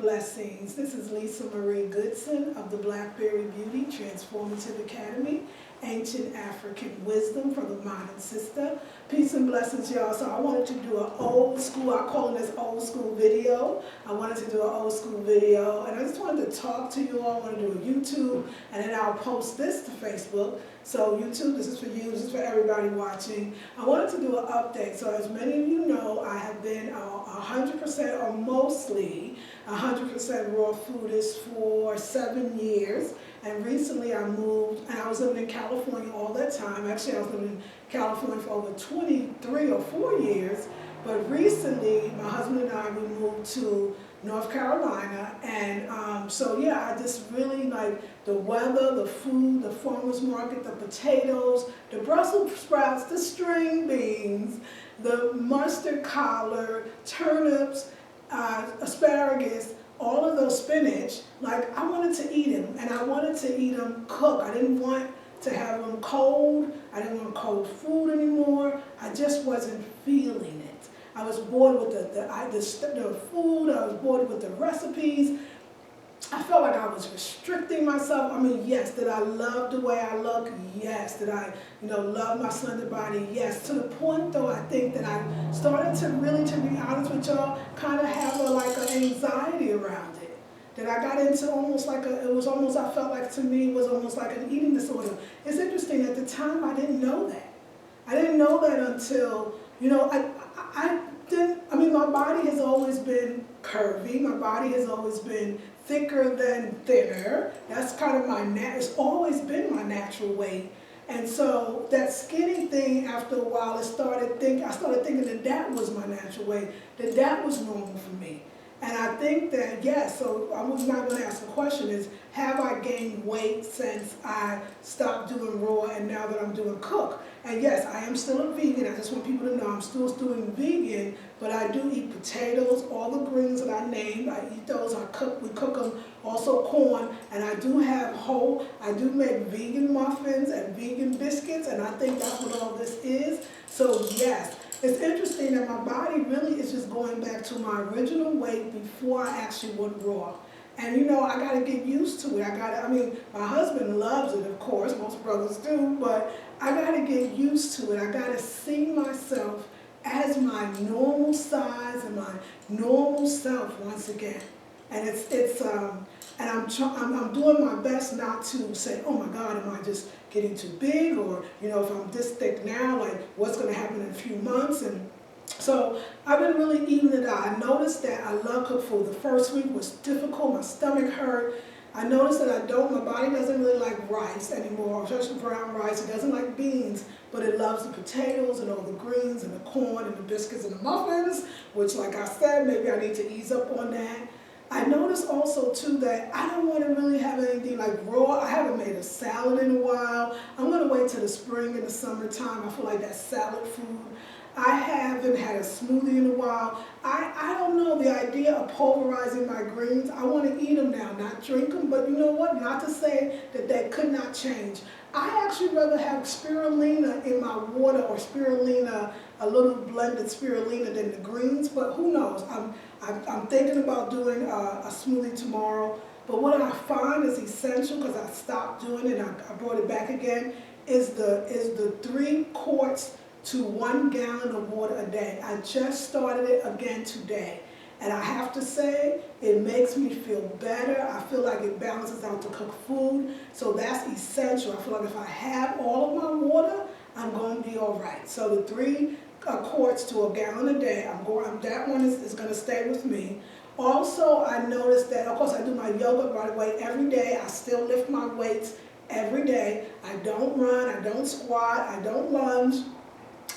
blessings. This is Lisa Marie Goodson of the Blackberry Beauty Transformative Academy, Ancient African Wisdom for the Modern Sister. Peace and blessings, y'all. So I wanted to do an old school, I call this old school video. I wanted to do an old school video, and I just wanted to talk to you all. I want to do a YouTube, and then I'll post this to Facebook. So YouTube, this is for you, this is for everybody watching. I wanted to do an update. So as many of you know, I have been 100% or mostly 100% raw foodist for 7 years. And recently I moved, and I was living in California all that time. Actually, I was living in California for over 23 or 4 years. But recently, my husband and I, we moved to North Carolina, and so yeah, I just really like the weather, the food, the farmer's market, the potatoes, the Brussels sprouts, the string beans, the mustard collar, turnips, asparagus, all of those spinach. Like, I wanted to eat them, and I wanted to eat them cooked. I didn't want to have them cold. I didn't want cold food anymore. I just wasn't feeling it. I was bored with the food. I was bored with the recipes. I felt like I was restricting myself. I mean, yes, did I love the way I look? Yes. Did I, love my slender body? Yes. To the point, though, I think that I started to really, to be honest with y'all, kind of have an anxiety around it. That I got into almost like I felt like to me it was almost like an eating disorder. It's interesting, at the time I didn't know that. I didn't know that until, my body has always been curvy. My body has always been thicker than thinner. That's kind of it's always been my natural weight. And so that skinny thing, after a while, I started thinking that was my natural weight, that was normal for me. And I think that, yes, so I was not going to ask the question is, have I gained weight since I stopped doing raw and now that I'm doing cook? And yes, I am still a vegan. I just want people to know I'm still doing vegan, but I do eat potatoes, all the greens that I named. I eat those, we cook them, also corn, and I do make vegan muffins and vegan biscuits, and I think that's what all this is. So yes. It's interesting that my body really is just going back to my original weight before I actually went raw. And I got to get used to it. My husband loves it, of course, most brothers do, but I got to get used to it. I got to see myself as my normal size and my normal self once again. And and I'm doing my best not to say, oh my God, am I just getting too big? Or, if I'm this thick now, like what's going to happen in a few months? And so I've been really eating it out. I noticed that I love cooked food. The first week was difficult. My stomach hurt. I noticed that my body doesn't really like rice anymore, especially brown rice. It doesn't like beans, but it loves the potatoes and all the greens and the corn and the biscuits and the muffins, which, like I said, maybe I need to ease up on that. I noticed also, too, that I don't want to really have anything like raw. I haven't made a salad in a while. I'm going to wait till the spring and the summertime. I feel like that's salad food. I haven't had a smoothie in a while. I don't know, the idea of pulverizing my greens, I want to eat them now, not drink them, but you know what? Not to say that could not change. I actually rather have spirulina in my water, or spirulina, a little blended spirulina, than the greens, but who knows? I'm thinking about doing a smoothie tomorrow, but what I find is essential, because I stopped doing it, I brought it back again, is the 3 quarts to 1 gallon of water a day. I just started it again today. And I have to say, it makes me feel better. I feel like it balances out the cooked food. So that's essential. I feel like if I have all of my water, I'm going to be all right. So the 3 quarts to 1 gallon a day, that one is going to stay with me. Also, I noticed that, of course, I do my yoga, by the way, every day. I still lift my weights every day. I don't run, I don't squat, I don't lunge,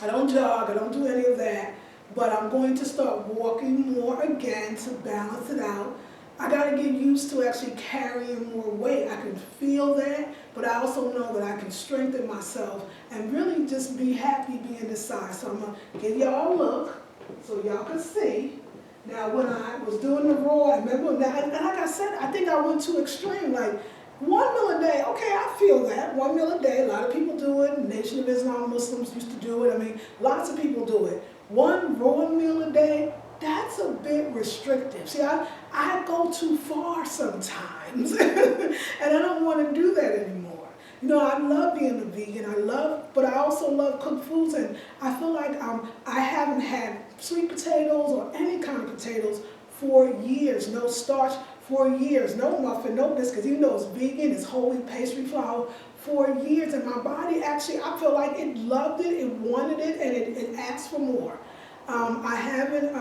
I don't jog, I don't do any of that. But I'm going to start walking more again to balance it out. I got to get used to actually carrying more weight. I can feel that, but I also know that I can strengthen myself and really just be happy being this size. So I'm going to give y'all a look so y'all can see. Now, when I was doing the raw, I remember that, and like I said, I think I went too extreme. Like, 1 meal a day, okay, I feel that. 1 meal a day, a lot of people do it. Nation of Islam Muslims used to do it. Lots of people do it. 1 raw meal a day, that's a bit restrictive. See, I go too far sometimes, and I don't want to do that anymore. You know, I love being a vegan. But I also love cooked foods, and I feel like I haven't had sweet potatoes or any kind of potatoes for years. No starch for years. No muffin, no biscuits. Even though it's vegan, it's whole wheat pastry flour for years, and my body actually, I feel like it loved it, it wanted it, and it asked for more. I haven't.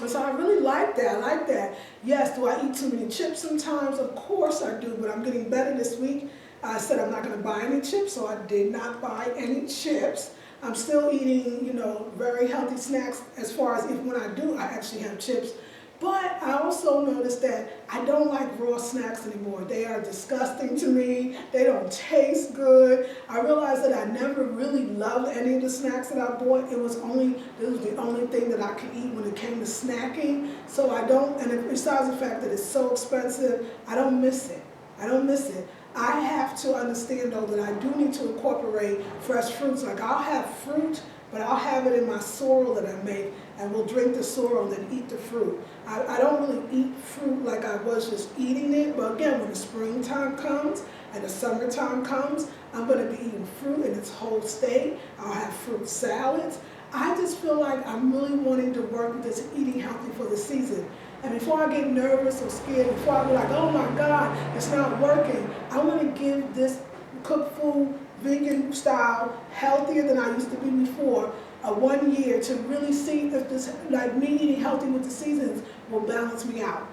So I really like that. I like that. Yes, do I eat too many chips sometimes? Of course I do, but I'm getting better this week. I said I'm not going to buy any chips, so I did not buy any chips. I'm still eating, you know, very healthy snacks as far as if when I do, I actually have chips. But I also noticed that I don't like raw snacks anymore. They are disgusting to me. They don't taste good. I realized that I never really loved any of the snacks that I bought. It was the only thing that I could eat when it came to snacking. So I don't, and besides the fact that it's so expensive, I don't miss it. I don't miss it. I have to understand though that I do need to incorporate fresh fruits. Like I'll have fruit, but I'll have it in my sorrel that I make, and we'll drink the sorrel and then eat the fruit. I don't really eat fruit like I was just eating it, but again, when the springtime comes and the summertime comes, I'm going to be eating fruit in its whole state. I'll have fruit salads. I just feel like I'm really wanting to work with this eating healthy for the season. And before I get nervous or scared, before I be like, oh my God, it's not working, I want to give this cooked food, vegan style, healthier than I used to be before, 1 year to really see if this, like me eating healthy with the seasons, will balance me out.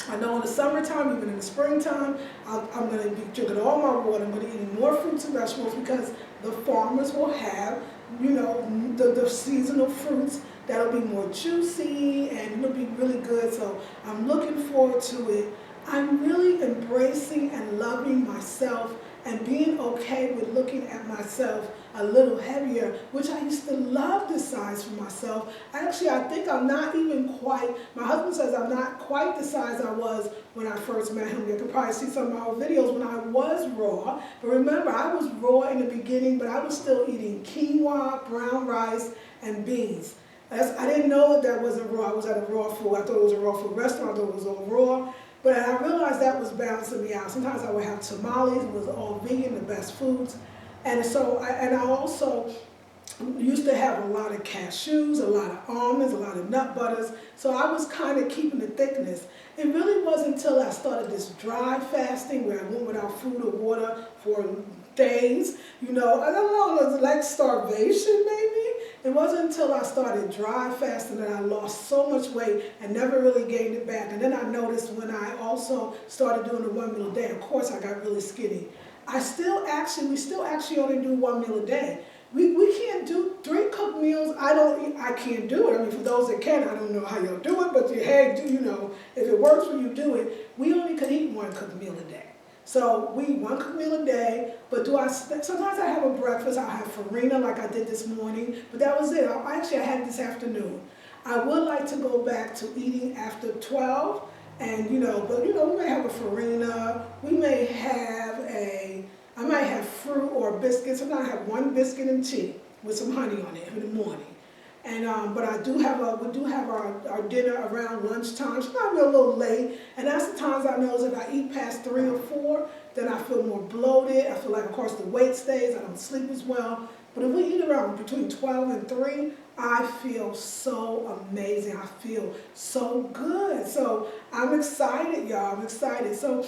I know in the summertime, even in the springtime, I'm going to be drinking all my water. I'm going to be eating more fruits and vegetables because the farmers will have, you know, the seasonal fruits that'll be more juicy and it'll be really good. So I'm looking forward to it. I'm really embracing and loving myself and being okay with looking at myself a little heavier, which I used to love this size for myself. Actually, I think I'm not even quite, my husband says I'm not quite the size I was when I first met him. You can probably see some of my old videos when I was raw. But remember, I was raw in the beginning, but I was still eating quinoa, brown rice, and beans. I didn't know that wasn't raw. I was at a raw food. I thought it was a raw food restaurant. I thought it was all raw. But I realized that was balancing me out. Sometimes I would have tamales. It was all vegan, the best foods. And so, I also used to have a lot of cashews, a lot of almonds, a lot of nut butters. So I was kind of keeping the thickness. It really wasn't until I started this dry fasting where I went without food or water for days. You know, I don't know, it was like starvation maybe. It wasn't until I started dry fasting that I lost so much weight and never really gained it back. And then I noticed when I also started doing the 1 meal a day, of course I got really skinny. We still actually only do 1 meal a day. We can't do 3 cooked meals. I can't do it. I mean, for those that can, I don't know how y'all do it, but hey, you know, if it works when you do it, we only can eat 1 cooked meal a day. So we eat 1 cooked meal a day, but sometimes I have a breakfast. I'll have farina like I did this morning, but that was it. I had it this afternoon. I would like to go back to eating after 12, and we may have a farina. We may have I might have fruit or biscuits. Sometimes I have 1 biscuit and tea with some honey on it in the morning. And but we do have our dinner around lunchtime. Sometimes we're a little late, and that's the times I know is if I eat past 3 or 4, then I feel more bloated. I feel like, of course, the weight stays. I don't sleep as well. But if we eat around between 12 and 3, I feel so amazing. I feel so good. So I'm excited, y'all. I'm excited. So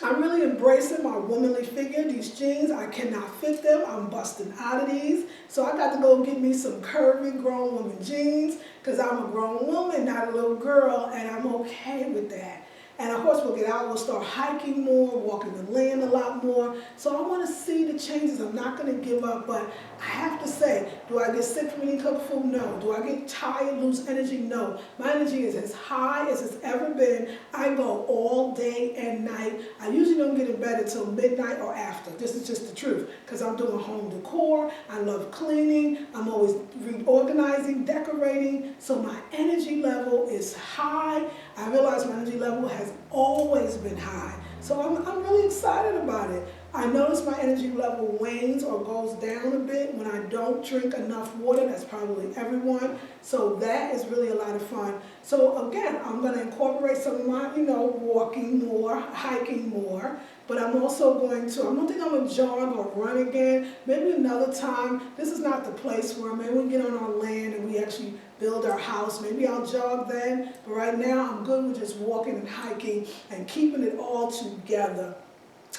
I'm really embracing my womanly figure. These jeans, I cannot fit them. I'm busting out of these. So I got to go get me some curvy grown woman jeans because I'm a grown woman, not a little girl, and I'm okay with that. And of course, we'll get out, we'll start hiking more, walking the land a lot more. So I want to see the changes. I'm not going to give up, but I have to say, do I get sick from eating cooked food? No. Do I get tired, lose energy? No. My energy is as high as it's ever been. I go all day and night. I usually don't get in bed until midnight or after. This is just the truth, because I'm doing home decor. I love cleaning. I'm always reorganizing, decorating. So my energy level is high. I realize my energy level has always been high. So I'm really excited about it. I notice my energy level wanes or goes down a bit when I don't drink enough water. That's probably everyone. So that is really a lot of fun. So again, I'm going to incorporate some of my, walking more, hiking more. But I'm also I don't think I'm going to jog or run again. Maybe another time. This is not the place where maybe we get on our land and we actually build our house. Maybe I'll jog then. But right now I'm good with just walking and hiking and keeping it all together.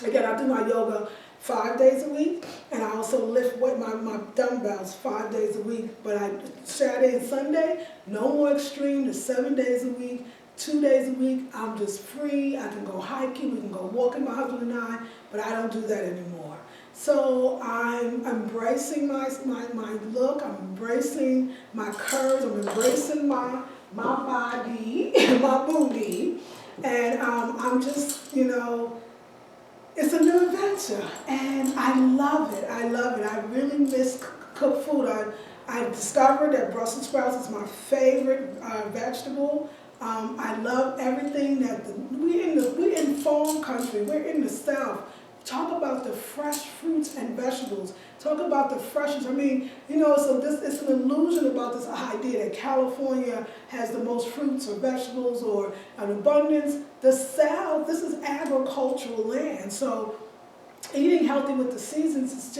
Again, I do my yoga 5 days a week, and I also lift my dumbbells 5 days a week. But Saturday and Sunday, no more extreme, just 7 days a week, 2 days a week. I'm just free. I can go hiking, we can go walking, my husband and I, but I don't do that anymore. So I'm embracing my look, I'm embracing my curves, I'm embracing my body, my booty, and I'm just, it's a new adventure, and I love it. I love it. I really miss cooked food. I discovered that Brussels sprouts is my favorite vegetable. I love everything that we're in farm country. We're in the South. Talk about the fresh fruits and vegetables. Talk about the freshness. I mean, so it's an illusion about this idea that California has the most fruits or vegetables or an abundance. The South, this is agricultural land. So eating healthy with the seasons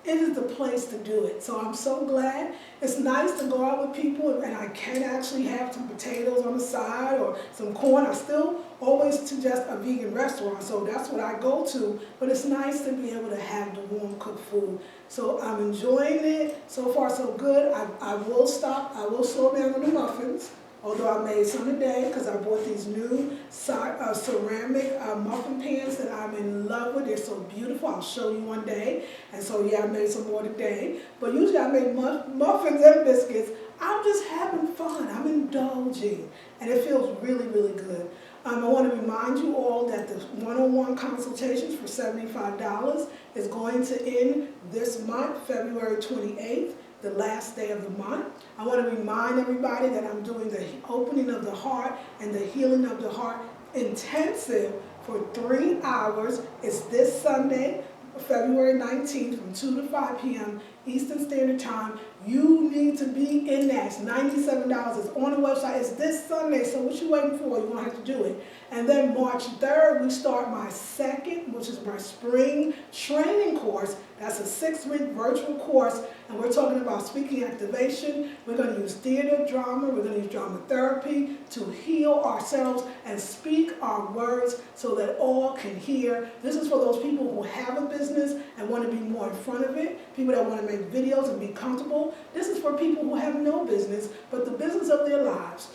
it is the place to do it. So I'm so glad. It's nice to go out with people and I can actually have some potatoes on the side or some corn. I still always suggest a vegan restaurant, so that's what I go to. But it's nice to be able to have the warm cooked food. So I'm enjoying it. So far so good. I will stop. I will slow down on the muffins. Although I made some today because I bought these new ceramic muffin pans that I'm in love with. They're so beautiful. I'll show you one day. And so yeah, I made some more today. But usually I make muffins and biscuits. I'm just having fun. I'm indulging. And it feels really, really good. I want to remind you all that the one-on-one consultations for $75 is going to end this month, February 28th. The last day of the month. I want to remind everybody that I'm doing the opening of the heart and the healing of the heart intensive for 3 hours. It's this Sunday, February 19th from 2 to 5 p.m. Eastern Standard Time. You need to be in that. It's $97. It's on the website. It's this Sunday, so what you waiting for? You're going to have to do it. And then March 3rd, we start my second, which is my spring training course. That's a 6-week virtual course, and we're talking about speaking activation. We're going to use theater, drama, we're going to use drama therapy to heal ourselves and speak our words so that all can hear. This is for those people who have a business and want to be more in front of it, people that want to make videos and be comfortable. This is for people who have no business, but the business of their lives.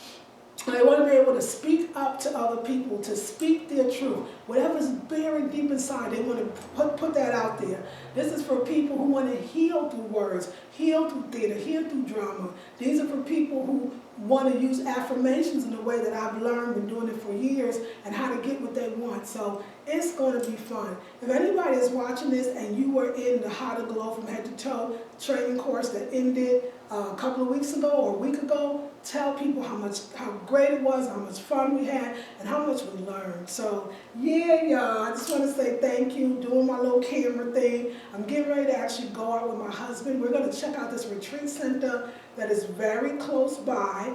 They want to be able to speak up to other people, to speak their truth. Whatever's buried deep inside, they want to put that out there. This is for people who want to heal through words, heal through theater, heal through drama. These are for people who want to use affirmations in a way that I've learned, been doing it for years, and how to get what they want. So it's going to be fun. If anybody is watching this and you were in the How to Glow from Head to Toe training course that ended a couple of weeks ago or a week ago, tell people how great it was, how much fun we had, and how much we learned. So yeah, y'all, I just want to say thank you, doing my little camera thing. I'm getting ready to actually go out with my husband. We're going to check out this retreat center that is very close by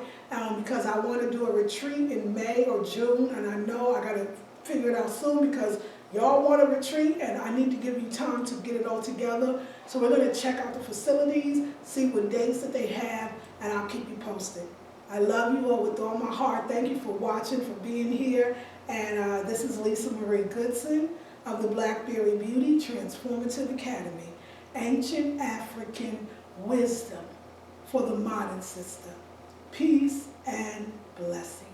because I want to do a retreat in May or June, and I know I got to figure it out soon because y'all want a retreat and I need to give you time to get it all together. So we're going to check out the facilities, see what dates that they have, and I'll keep you posted. I love you all with all my heart. Thank you for watching, for being here. And this is Lisa Marie Goodson of the Blackberry Beauty Transformative Academy. Ancient African wisdom for the modern sister. Peace and blessings.